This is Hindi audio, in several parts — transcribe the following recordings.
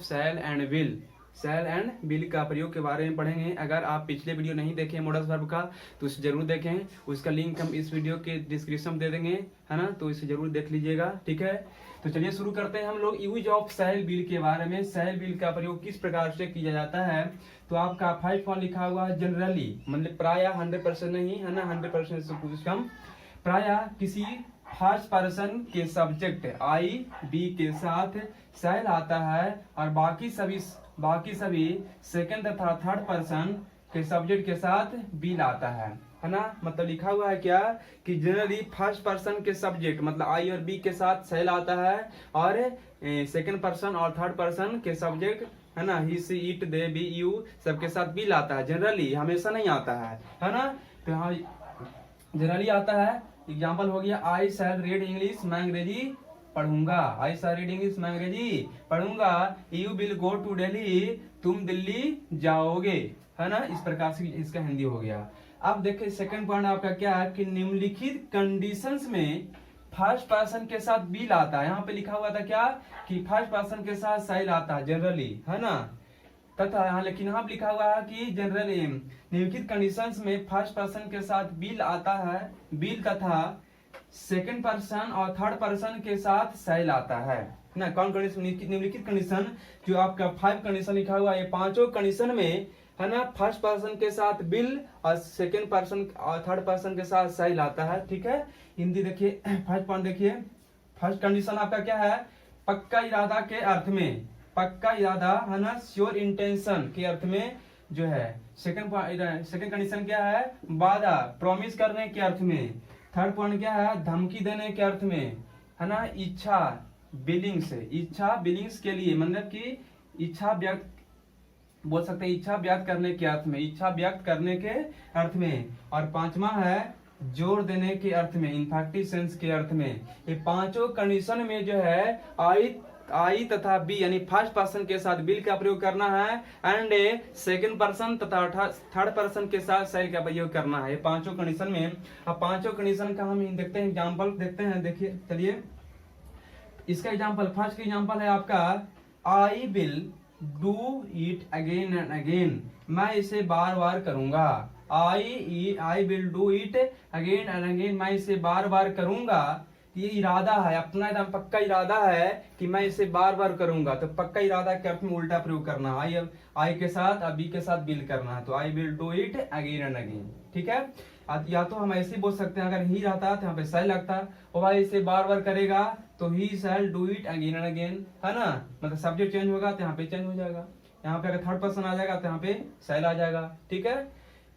Shell and will, shall and will का प्रयोग के बारे में पढ़ेंगे। अगर आप पिछले वीडियो नहीं देखे मोडस वर्ब का तो उसे जरूर देखें, उसका लिंक हम इस वीडियो के डिस्क्रिप्शन में दे देंगे, है ना, तो इसे जरूर देख लीजिएगा। ठीक है, तो चलिए शुरू करते हैं हम लोग यूज ऑफ शैल विल के बारे में। शैल विल का प्रयोग किस प्रकार से किया जाता है, तो आपका 5 पॉइंट लिखा हुआ है जनरली, मतलब प्राय 100% नहीं, है ना, 100% से कुछ कम, प्राय किसी फर्स्ट पर्सन के सब्जेक्ट आई बी के साथ शैल आता है और बाकी सभी सेकंड तथा थर्ड पर्सन के सब्जेक्ट के साथ बिल आता है ना। मतलब लिखा हुआ है क्या कि जनरली फर्स्ट पर्सन के सब्जेक्ट मतलब आई और बी के साथ शैल आता है और सेकंड पर्सन और थर्ड पर्सन के सब्जेक्ट, है ना, he she it they we you सबके साथ बिल आता है। जनरली हमेशा नहीं आता है ना, तो यहाँ जनरली आता है। एग्जाम्पल हो गया आई शैल रीड इंग्लिश, मैं अंग्रेजी पढ़ूंगा। आई शैल रीड इंग्लिश, मैं अंग्रेजी पढ़ूंगा। You will go to Delhi, तुम दिल्ली जाओगे, है ना। इस प्रकार से इसका हिंदी हो गया। अब देखिए सेकंड पॉइंट आपका क्या है कि निम्नलिखित कंडीशंस में फर्स्ट पर्सन के साथ बिल आता है। यहाँ पे लिखा हुआ था क्या कि फर्स्ट पर्सन के साथ शैल आता है जनरली, है ना, तथा यहाँ लेकिन यहाँ लिखा हुआ है कि जनरली निम्नलिखित कंडीशंस में फर्स्ट पर्सन के साथ बिल आता है, बिल तथा सेकंड पर्सन और थर्ड पर्सन के साथ शैल आता है ना। कौन कंडीशन, निम्नलिखित कंडीशन जो आपका 5 कंडीशन लिखा हुआ है, ये पांचों कंडीशन में, है ना, फर्स्ट पर्सन के साथ बिल और सेकंड पर्सन और थर्ड पर्सन के साथ शैल आता है। ठीक है, हिंदी देखिए, फर्स्ट पॉइंट देखिए, फर्स्ट कंडीशन आपका क्या है, पक्का इरादा के अर्थ में, पक्का इरादा, है ना, श्योर इंटेंशन के अर्थ में जो है। सेकंड कंडीशन क्या है, वादा, प्रॉमिस करने के अर्थ में। थर्ड पॉइंट क्या है, धमकी देने के अर्थ में, है ना, इच्छा बिलिंग्स, इच्छा बिलिंग्स के लिए, मतलब कि इच्छा व्यक्त बोल सकते हैं, इच्छा व्यक्त करने के अर्थ में, इच्छा व्यक्त करने के अर्थ में। और पांचवा है जोर देने के अर्थ में, इन्फेक्टिव सेंस के अर्थ में। ये पांचों कंडीशन में जो है आई तथा बी यानी फर्स्ट पर्सन के साथ बिल का प्रयोग करना है एंड सेकंड पर्सन तथा थर्ड पर्सन के साथ शैल का प्रयोग करना है। ये पांचों कंडीशन में। अब पांचों कंडीशन का हम देखते हैं, एग्जांपल देखते हैं। देखिए चलिए, इसका एग्जांपल, फर्स्ट एग्जांपल है आपका I will do it again and again, मैं इसे बार बार करूंगा। I will do it again and again, मैं इसे बार बार करूंगा। ये इरादा है, अपना एकदम पक्का इरादा है कि मैं इसे बार बार करूंगा। तो पक्का इरादा के अर्थ में उल्टा प्रयोग करना है, आई के साथ अब बी के साथ बिल करना है, तो I will do it again and again. ठीक है, या तो हम ऐसे बोल सकते हैं, अगर ही रहता तो यहाँ पे शैल लगता, और भाई इसे बार बार करेगा तो he shall do it again and again, है ना। मतलब सब्जेक्ट चेंज होगा तो यहाँ पे चेंज हो जाएगा, यहाँ पे अगर थर्ड पर्सन आ जाएगा तो यहाँ पे शैल आ जाएगा। ठीक है,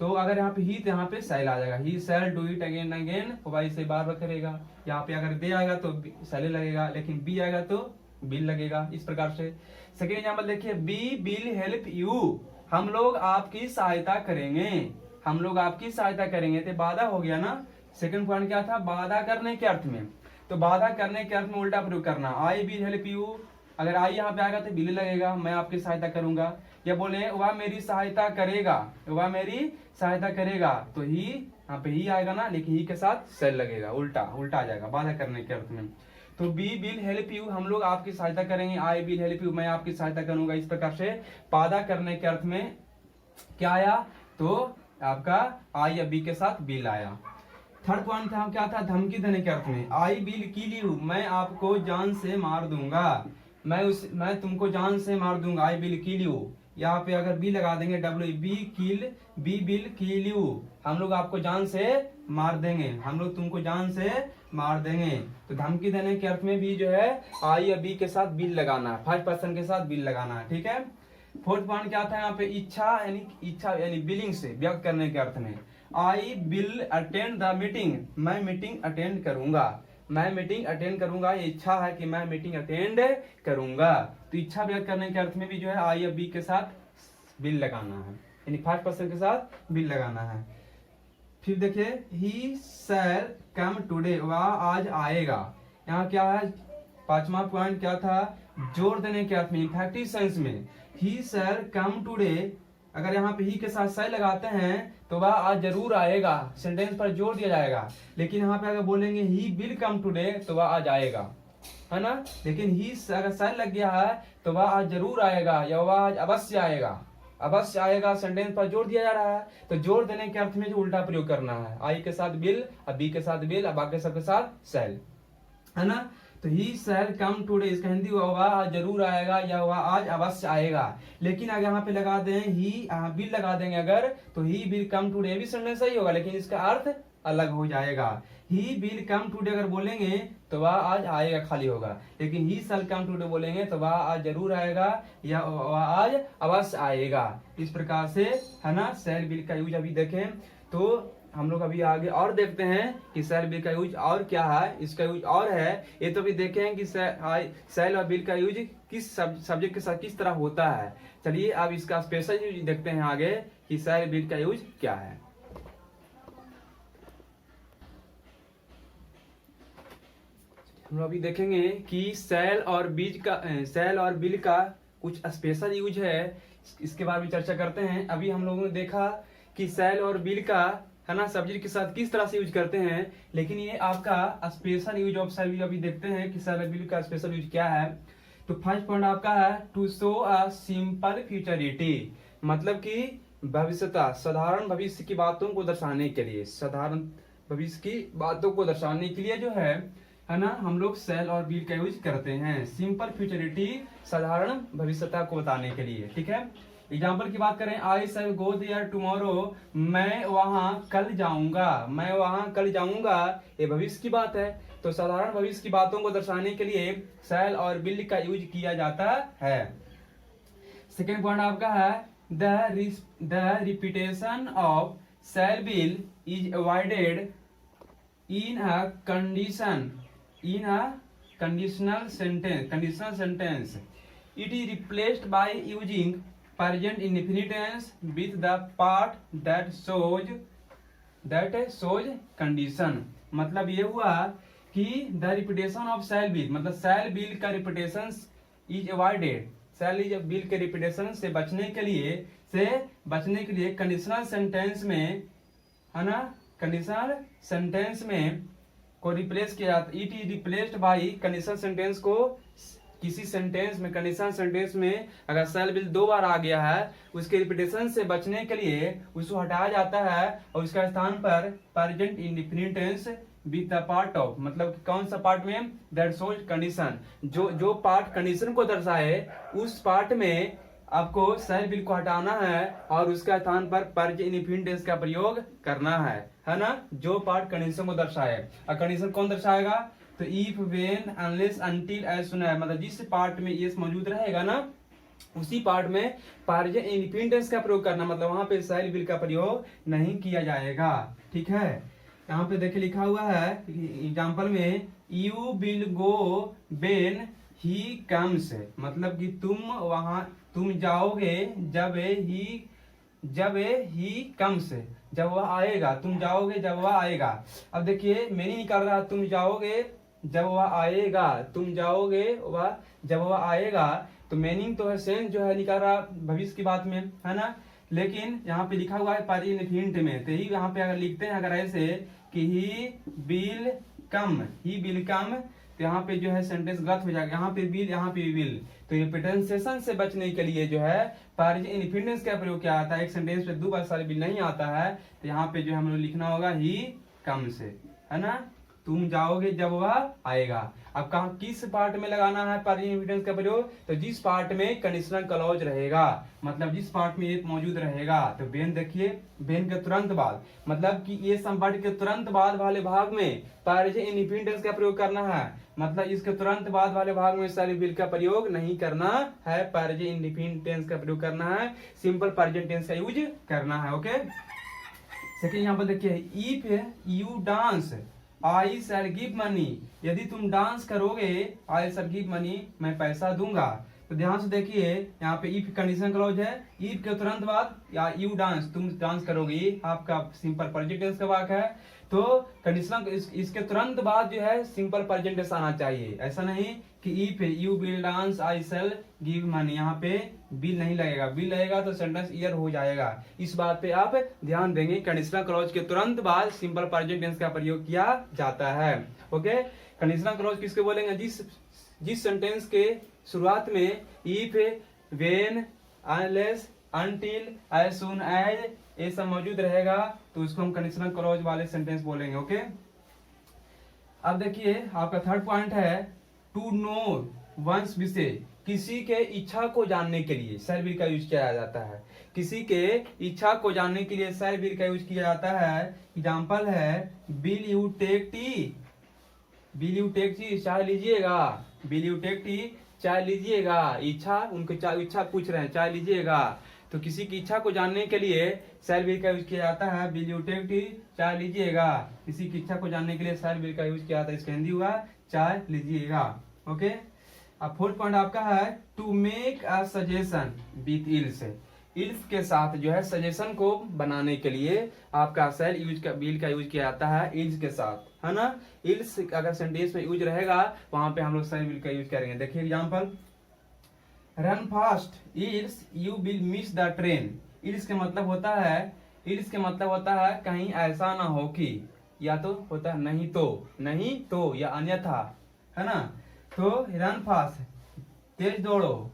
तो अगर यहाँ पे ही तो यहाँ पे शैल आ जाएगा, he shall do it again again, वो भाई इसे बार बार करेगा। यहाँ पे अगर दे आएगा तो शैल लगेगा, लेकिन बी आएगा तो बिल लगेगा। इस प्रकार से सेकेंड एग्जाम्पल देखिए, बी विल हेल्प यू, हम लोग आपकी सहायता करेंगे, हम लोग आपकी सहायता करेंगे। तो बाधा हो गया ना। सेकंड पॉइंट क्या था, बाधा करने के अर्थ में, तो बाधा करने के अर्थ में उल्टा प्रयोग करना, आई विल हेल्प यू, अगर आई यहाँ पे आएगा तो बिल लगेगा, मैं आपकी सहायता करूंगा। या बोले वह मेरी सहायता करेगा, वह मेरी सहायता करेगा, तो ही यहाँ पे ही आएगा ना, लेकिन ही के साथ शैल लगेगा, उल्टा आ जाएगा बाधा करने के अर्थ में। तो बी विल हेल्प यू, हम लोग आपकी सहायता करेंगे, आई विल हेल्प यू, मैं आपकी सहायता करूंगा। इस प्रकार से बाधा करने के अर्थ में क्या आया, तो आपका आई या बी के साथ बिल आया। थर्ड पॉइंट था क्या था, धमकी देने के अर्थ में, आई विल किल यू, मैं आपको जान से मार दूंगा, मैं तुमको जान से मार दूंगा, आई विल किल यू। यहाँ पे अगर बी लगा देंगे, W B will kill you, हम लोग आपको जान से मार देंगे, हम लोग तुमको जान से मार देंगे। तो धमकी देने के अर्थ में भी जो है आई या बी के साथ बिल लगाना है, फर्स्ट पर्सन के साथ बिल लगाना है। ठीक है, फोर्थ पॉइंट क्या था यहाँ पे, इच्छा यानी बिलिंग से व्यक्त करने के अर्थ में, I will attend the meeting, मैं मीटिंग अटेंड करूंगा, मैं मीटिंग अटेंड करूंगा। ये इच्छा है कि मैं मीटिंग अटेंड करूंगा, तो इच्छा व्यक्त करने के अर्थ में भी जो है आई या बी के साथ बिल लगाना है, यानी फर्स्ट पर्सन के साथ बिल लगाना है। फिर देखिए, ही शैल कम टुडे, वह आज आएगा। यहाँ क्या है, पांचवा पॉइंट क्या था, जोर देने के अर्थ में, इफेक्टिव सेंस में, ही शैल कम टुडे, अगर यहाँ पे ही के साथ शैल लगाते हैं तो वह आज जरूर आएगा, सेंटेंस पर जोर दिया जाएगा। लेकिन यहाँ पे अगर बोलेंगे ही विल कम टुडे तो वह आज आएगा, है ना। लेकिन ही अगर शैल लग गया है तो वह आज जरूर आएगा या वह आज अवश्य आएगा। अवश्य आएगा सेंटेंस पर जोर दिया जा रहा है, तो जोर देने के अर्थ में जो उल्टा प्रयोग करना है, आई के साथ विल, अब बी के साथ विल, अब बाकी सबके साथ शैल, है ना। तो ही शैल कम टुडे, इसका हिंदी हुआ वह आज जरूर आएगा या वह आज अवश्य आएगा। लेकिन अगर यहाँ पे लगा दें ही विल लगा देंगे अगर, तो ही विल कम टुडे भी सेंटेंस सही होगा, लेकिन इसका अर्थ अलग हो जाएगा। ही विल कम टुडे अगर बोलेंगे तो वह आज आएगा खाली होगा, लेकिन ही शैल कम टुडे बोलेंगे तो वह आज जरूर आएगा या वह आज अवश्य आएगा। इस प्रकार से, है ना, शैल विल का यूज अभी देखें। तो हम लोग अभी आगे और देखते हैं कि शैल विल का यूज और क्या है, इसका यूज और है। ये तो भी देखें कि शैल और विल का यूज किस सब्जेक्ट के साथ किस तरह होता है। चलिए अब इसका स्पेशल यूज देखते हैं आगे कि शैल विल का यूज क्या है। हम लोग अभी देखेंगे कि शैल और विल का कुछ स्पेशल यूज है, इसके बारे में चर्चा करते हैं। अभी हम लोगों ने देखा कि शैल और विल का, है ना, सब्जेक्ट के साथ किस तरह से यूज करते हैं, लेकिन ये आपका स्पेशल यूज ऑफ शैल अभी देखते हैं कि शैल और विल का स्पेशल यूज क्या है। तो फर्स्ट पॉइंट आपका है to show a simple futurity, मतलब कि भविष्यता, साधारण भविष्य की बातों को दर्शाने के लिए, साधारण भविष्य की बातों को दर्शाने के लिए जो है ना, हम लोग शैल और विल का यूज करते हैं। सिंपल फ्यूचरिटी, साधारण भविष्यता को बताने के लिए, ठीक है। एग्जाम्पल की बात करें, आई शैल गो देयर टुमारो, मैं वहां कल जाऊंगा, मैं वहां कल जाऊंगा, ये भविष्य की बात है। तो साधारण भविष्य की बातों को दर्शाने के लिए शैल और विल का यूज किया जाता है। सेकेंड पॉइंट आपका है the repetition of shell will is avoided in a conditional sentence. It is replaced by using present indefinite tense with the part that shows condition. मतलब ये हुआ कि the repetition of shall will, मतलब shall will का repetition is avoided, shall is will के repetition से बचने के लिए कंडीशनल सेंटेंस में, है ना, कंडीशनल सेंटेंस में को रिप्लेस किया जाता है। It is replaced by, conditional sentence को किसी सेंटेंस में, कंडीशनल सेंटेंस में अगर शैल विल 2 बार आ गया है, उसके रिपीटेशन से बचने के लिए उसको हटाया जाता है और उसका स्थान पर present indefinite tense with the part of, मतलब कौन सा पार्ट में, दैट शोज कंडीशन, जो पार्ट कंडीशन को दर्शाए उस पार्ट में आपको शैल विल को हटाना है और उसका स्थान पर प्रेजेंट इंडेफिनिट टेंस का प्रयोग करना है ना, जो पार्ट कंडीशन को दर्शाए। और कंडीशन कौन दर्शाएगा, तो if, when, unless, until, as soon है, मतलब जिस पार्ट में ये मौजूद रहेगा ना, उसी पार्ट में प्रेजेंट इंडेफिनिट टेंस का प्रयोग करना, मतलब वहां पे शैल विल का प्रयोग नहीं किया जाएगा, ठीक है। यहाँ पे देखिए लिखा हुआ है एग्जाम्पल में, you will go when he comes, मतलब कि तुम जाओगे जब ही कम्स, जब वह आएगा, तुम जाओगे जब वह आएगा। अब देखिए मैंने निकाल रहा, तुम जाओगे जब वह आएगा, तुम जाओगे वह जब वह आएगा, तो मीनिंग तो है सेम जो है निकाल रहा भविष्य की बात में, है ना। लेकिन यहाँ पे लिखा हुआ है प्रेजेंट इंडेफिनिट में, तो ही यहाँ पे अगर लिखते हैं अगर ऐसे कि ही विल कम, तो यहाँ पे जो है सेंटेंस गलत हो जाएगा, यहाँ पे विल, यहाँ पे विल। तो ये प्रोनाउंसिएशन से बचने के लिए जो है प्रेजेंट इंडेफिनिट का प्रयोग किया जाता है। एक सेंटेंस पे 2 बार शैल विल नहीं आता है, तो यहाँ पे जो हम लोग लिखना होगा ही कम्स, है ना, तुम जाओगे जब वह आएगा। अब कहा किस पार्ट में लगाना है प्रेजेंट इंडेफिनिट का प्रयोग, तो जिस पार्ट में कंडीशनल क्लॉज रहेगा, मतलब जिस पार्ट में ये मौजूद रहेगा। तो व्हेन देखिए, व्हेन के तुरंत बाद, मतलब कि ये सम पार्ट के तुरंत बाद वाले भाग में प्रेजेंट इंडेफिनिट का प्रयोग करना है, मतलब इसके तुरंत बाद वाले भाग में शैल विल का प्रयोग नहीं करना है, प्रेजेंट इंडेफिनिट टेंस का प्रयोग करना है, सिंपल प्रेजेंट टेंस का यूज करना है, ओके। सेकंड यहाँ पर देखिए, if you dance I shell give money, यदि तुम डांस करोगे आई शैल गिव मनी, मैं पैसा दूंगा। तो ध्यान से देखिए यहाँ पे इफ कंडीशन क्लॉज है, इफ के तुरंत बाद या यू डांस, तुम डांस करोगे, आपका सिंपल प्रेजेंट टेंस का वाक्य है, तो कंडीशनल इसके तुरंत बाद जो है सिंपल प्रेजेंट टेंस आना चाहिए। ऐसा नहीं कि if you will dance I shall give money, यहाँ पे बिल नहीं लगेगा, बिल लगेगा तो सेंटेंस ईयर हो जाएगा। इस बात पे आप ध्यान देंगे। कंडीशनल क्लॉज के तुरंत बाद सिंपल प्रेजेंट टेंस का प्रयोग किया जाता है। ओके, कंडीशनल क्लॉज किसके बोलेंगे? जिस सेंटेंस के शुरुआत में if, when, unless, until, as soon as ये सब मौजूद रहेगा तो उसको हम कंडीशनल क्लॉज वाले सेंटेंस बोलेंगे। ओके, अब देखिए आपका थर्ड पॉइंट है टू नो वंस विषय, किसी के इच्छा को जानने के लिए शैल विल का यूज किया जाता है। किसी के इच्छा को जानने के लिए शैल विल का यूज किया जाता है। एग्जांपल है will you take tea, will you take tea, चाय लीजिएगा, विल यू टेक टी, चाय लीजिएगा। इच्छा, उनको इच्छा पूछ रहे हैं, चाय लीजिएगा। तो किसी की इच्छा को जानने के लिए शैल विल का यूज किया जाता है, विल यू टेक टी, चाय लीजिएगा। किसी की इच्छा को जानने के लिए शैल विल का यूज किया जाता है, इसका हिंदी हुआ चाय लीजिएगा। ओके, अब फोर्थ पॉइंट आपका है to make a suggestion with ills, ills के साथ जो है सजेशन को बनाने के लिए आपका शैल यूज का विल का यूज किया जाता है इल्स के साथ, है ना। इल्स अगर सेंटेंस में यूज रहेगा वहां पे हम लोग शैल विल का यूज करेंगे। देखिए example, run fast else you will miss the train. Ills के मतलब होता है, इल्स के मतलब होता है कहीं ऐसा ना हो कि, या तो होता है नहीं तो या अन्यथा, है ना। तो रन फास्ट, तेज दौड़ो,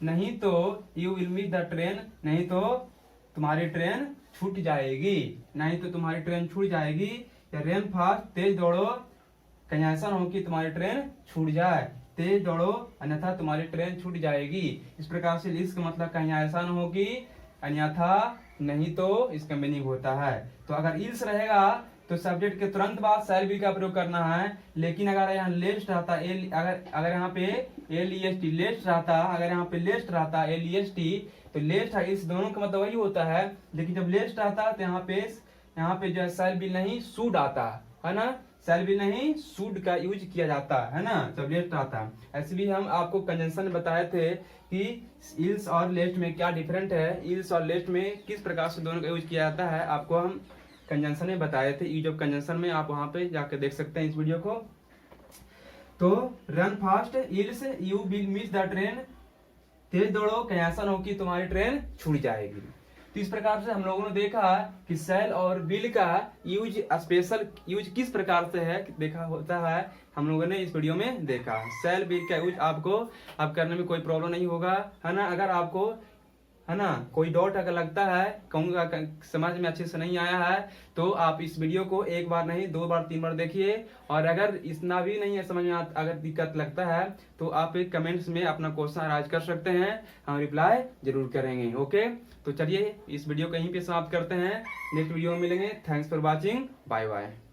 नहीं तो you will miss the train, नहीं तो तुम्हारी ट्रेन छूट जाएगी, नहीं तो तुम्हारी ट्रेन छूट जाएगी। या रन फास्ट, तेज दौड़ो, कहीं ऐसा ना हो कि तुम्हारी ट्रेन छूट जाए, तेज दौड़ो अन्यथा तुम्हारी ट्रेन छूट जाएगी। इस प्रकार से इसका मतलब कहीं ऐसा ना हो कि, अन्यथा नहीं तो, इसका मीनिंग होता है। तो अगर इल्स रहेगा तो सब्जेक्ट के तुरंत बाद शैल विल का प्रयोग करना है। लेकिन अगर यहाँ लेस्ट रहता, अगर यहाँ पे LEST लेस्ट रहता, अगर यहाँ पे लेस्ट रहता LEST, तो लेस्ट इस दोनों का मतलब वही होता है। लेकिन जब लेस्ट रहता तो यहाँ पे जो है शैल विल नहीं शुड आता, है ना। शैल विल नहीं शुड का यूज किया जाता है ना जब लेस्ट आता। ऐसे भी हम आपको कंजंक्शन में बताए थे कि इल्स और लेस्ट में क्या डिफरेंट है, इल्स और लेस्ट में किस प्रकार से दोनों का यूज किया जाता है, आपको हम कंजंक्शन में बताए थे। यूज ऑफ कंजंक्शन में आप वहां पे जाकर देख सकते हैं इस वीडियो को। तो run fast else you will miss the train, तेज दौड़ो कहीं ऐसा ना हो कि तुम्हारी ट्रेन छूट जाएगी। तो इस प्रकार से हम लोगों ने देखा कि शैल और विल का यूज, स्पेशल यूज किस प्रकार से है देखा होता है, हम लोगों ने इस वीडियो में देखा। शैल विल का यूज आपको अब करने में कोई प्रॉब्लम नहीं होगा, है ना। अगर आपको, है ना, कोई डाउट अगर लगता है, कहूँगा समझ में अच्छे से नहीं आया है, तो आप इस वीडियो को एक बार नहीं 2 बार 3 बार देखिए। और अगर इतना भी नहीं है समझ में अगर दिक्कत लगता है तो आप एक कमेंट्स में अपना क्वेश्चन राइज कर सकते हैं, हम रिप्लाई जरूर करेंगे। ओके, तो चलिए इस वीडियो को यहीं पे समाप्त करते हैं, नेक्स्ट वीडियो में मिलेंगे। Thanks for watching, bye bye.